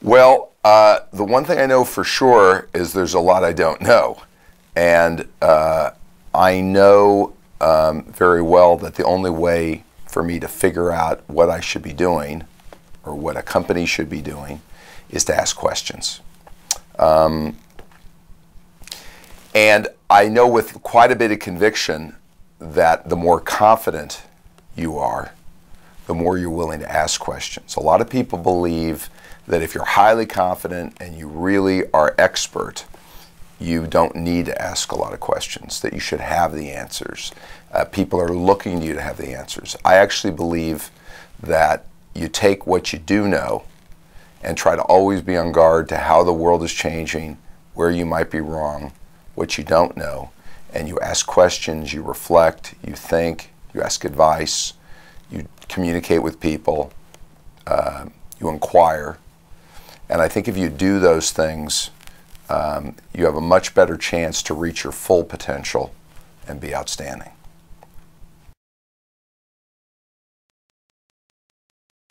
Well, the one thing I know for sure is there's a lot I don't know. And I know very well that the only way for me to figure out what I should be doing or what a company should be doing is to ask questions. And I know with quite a bit of conviction that the more confident you are, the more you're willing to ask questions. A lot of people believe that if you're highly confident and you really are expert, you don't need to ask a lot of questions, that you should have the answers. People are looking to you to have the answers. I actually believe that you take what you do know and try to always be on guard to how the world is changing, where you might be wrong, what you don't know, and you ask questions, you reflect, you think, you ask advice, you communicate with people, you inquire. And I think if you do those things, you have a much better chance to reach your full potential and be outstanding.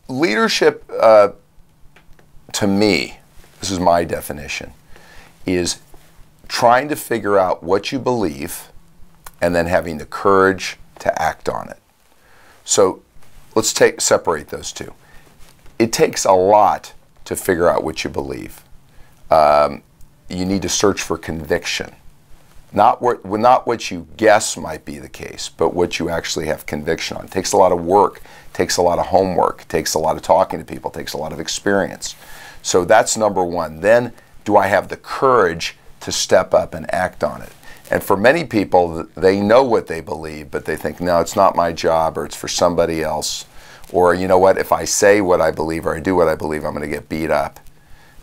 Leadership, to me, this is my definition, is trying to figure out what you believe and then having the courage to act on it. So let's separate those two. It takes a lot to figure out what you believe. You need to search for conviction. Not what you guess might be the case, but what you actually have conviction on. It takes a lot of work, takes a lot of homework, takes a lot of talking to people, takes a lot of experience. So that's number one. Then, do I have the courage to step up and act on it? And for many people, they know what they believe, but they think, no, it's not my job, or it's for somebody else. Or, you know what, if I say what I believe or I do what I believe, I'm going to get beat up.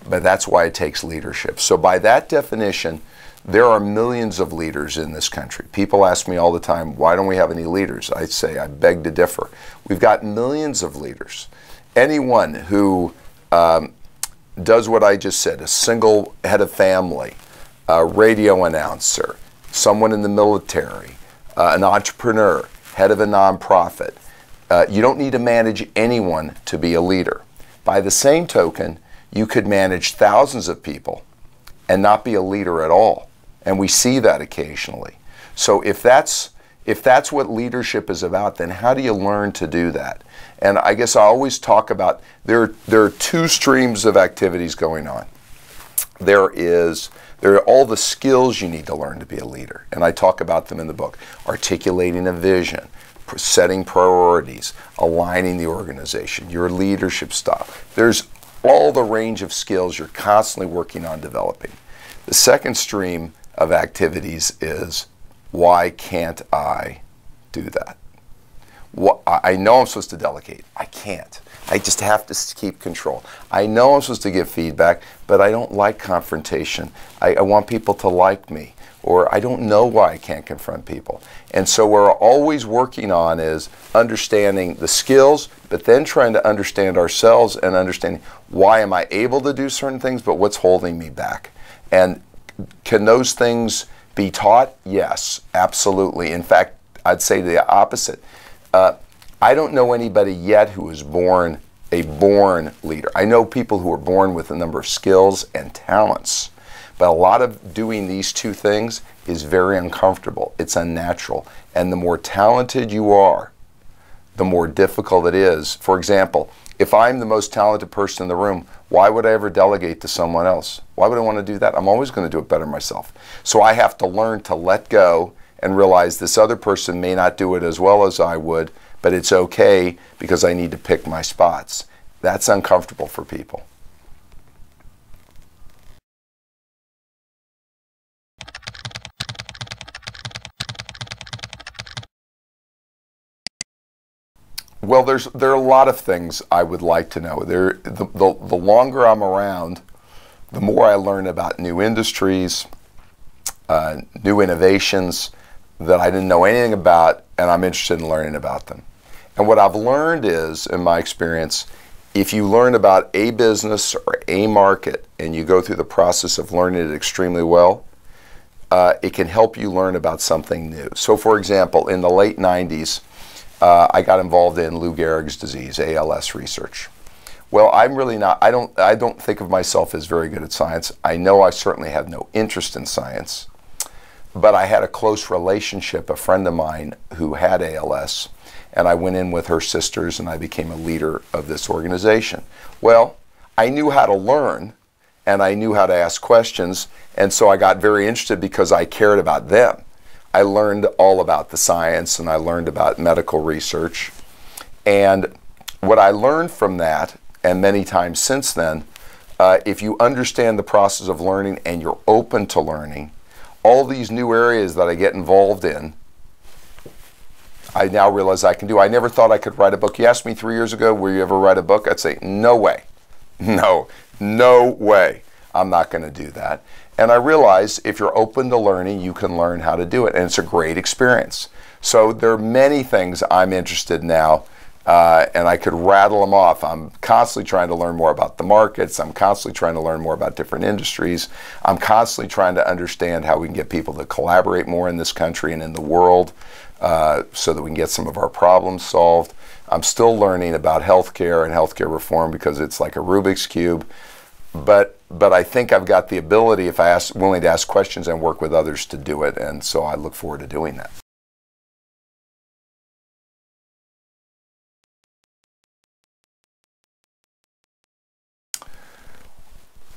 But that's why it takes leadership. So by that definition, there are millions of leaders in this country. People ask me all the time, why don't we have any leaders? I say, I beg to differ. We've got millions of leaders. Anyone who does what I just said, a single head of family, a radio announcer, someone in the military, an entrepreneur, head of a nonprofit. You don't need to manage anyone to be a leader. By the same token, you could manage thousands of people and not be a leader at all. And we see that occasionally. So if that's what leadership is about, then how do you learn to do that? And I guess I always talk about there are two streams of activities going on. There are all the skills you need to learn to be a leader, and I talk about them in the book. Articulating a vision, setting priorities, aligning the organization, your leadership style. There's all the range of skills you're constantly working on developing. The second stream of activities is, why can't I do that? I know I'm supposed to delegate. I can't. I just have to keep control. I know I'm supposed to give feedback, but I don't like confrontation. I want people to like me, or I don't know why I can't confront people. And so we're always working on is understanding the skills, but then trying to understand ourselves and understanding why am I able to do certain things, but what's holding me back. And can those things be taught? Yes, absolutely. In fact, I'd say the opposite. I don't know anybody yet who is born a born leader. I know people who are born with a number of skills and talents, but a lot of doing these two things is very uncomfortable. It's unnatural. And the more talented you are, the more difficult it is. For example, if I'm the most talented person in the room, why would I ever delegate to someone else? Why would I want to do that? I'm always going to do it better myself. So I have to learn to let go and realize this other person may not do it as well as I would, but it's okay because I need to pick my spots. That's uncomfortable for people. Well, there are a lot of things I would like to know. The longer I'm around, the more I learn about new industries, new innovations that I didn't know anything about, and I'm interested in learning about them. And what I've learned is, in my experience, if you learn about a business or a market and you go through the process of learning it extremely well, it can help you learn about something new. So for example, in the late 90s, I got involved in Lou Gehrig's disease, ALS research. Well, I'm really not. I don't think of myself as very good at science. I know I certainly have no interest in science. But I had a close relationship, a friend of mine who had ALS, and I went in with her sisters and I became a leader of this organization. Well, I knew how to learn and I knew how to ask questions, and so I got very interested because I cared about them. I learned all about the science and I learned about medical research. And what I learned from that, and many times since then, if you understand the process of learning and you're open to learning, all these new areas that I get involved in, I now realize I can do. I never thought I could write a book. You asked me 3 years ago, will you ever write a book? I'd say, no way. No way. I'm not going to do that. And I realize if you're open to learning, you can learn how to do it. And it's a great experience. So there are many things I'm interested in now, and I could rattle them off. I'm constantly trying to learn more about the markets. I'm constantly trying to learn more about different industries. I'm constantly trying to understand how we can get people to collaborate more in this country and in the world so that we can get some of our problems solved. I'm still learning about healthcare and healthcare reform because it's like a Rubik's Cube. But I think I've got the ability, if I'm willing to ask questions and work with others, to do it. And so I look forward to doing that.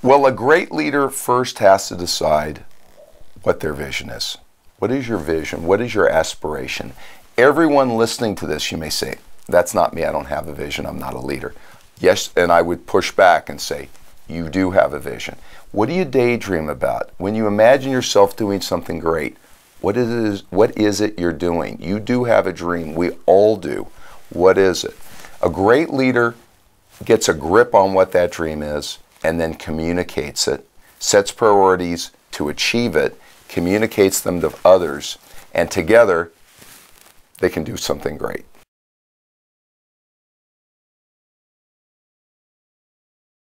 Well, a great leader first has to decide what their vision is. What is your vision? What is your aspiration? Everyone listening to this, you may say, that's not me, I don't have a vision, I'm not a leader. Yes, and I would push back and say, you do have a vision. What do you daydream about? When you imagine yourself doing something great, what is it you're doing? You do have a dream, we all do. What is it? A great leader gets a grip on what that dream is and then communicates it, sets priorities to achieve it, communicates them to others, and together they can do something great.